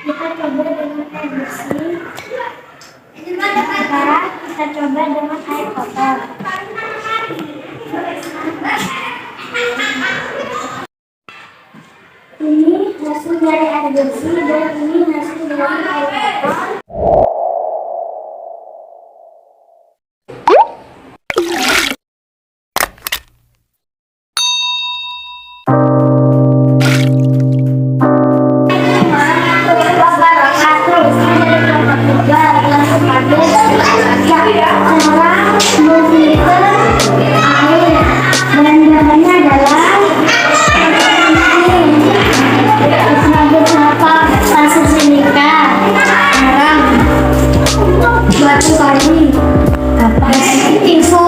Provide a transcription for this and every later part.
Kita coba dengan air bersih. Sekarang kita coba dengan air kotor. Ini hasil dari air bersih dan ini hasil dari air kotor. Arang, Kapas, Tissu,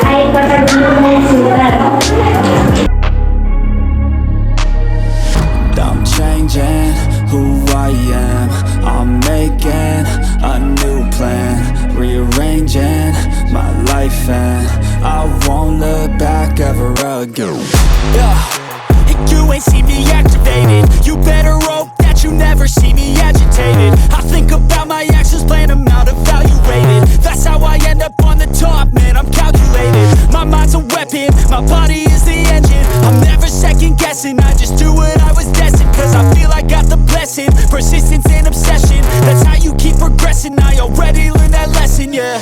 air kotor dan surat. I'm changing who I am. I'm making a new plan, rearranging my life, and I won't look back ever again. And you ain't see me activated. You better hope that you never see me agitated. I think about my actions, plan them out, evaluated. That's how I end up on the top, man, I'm calculated. My mind's a weapon, my body is the engine. I'm never second guessing, I just do what I was destined. Cause I feel I got the blessing, persistence and obsession. That's how you keep progressing, I already learned that lesson, yeah.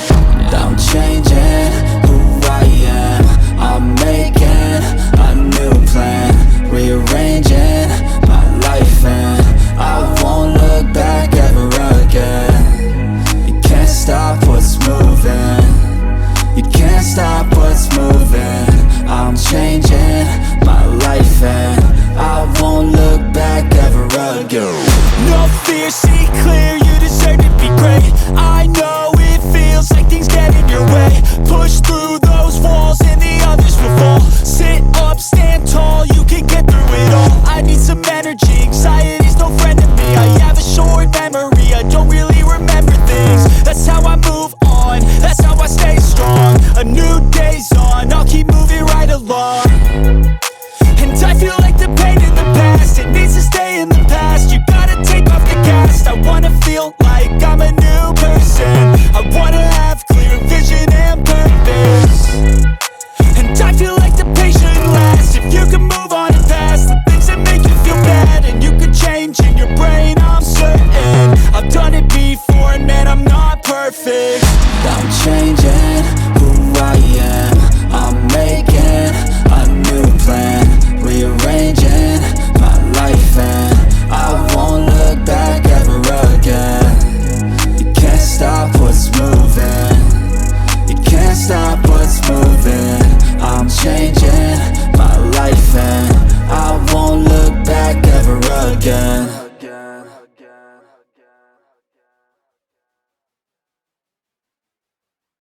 I'm changing who I am. I'm making a new plan, rearranging my life, and I won't look back ever again. You can't stop what's moving. You can't stop what's moving. I'm changing my life, and I won't look back ever again. No fear, seek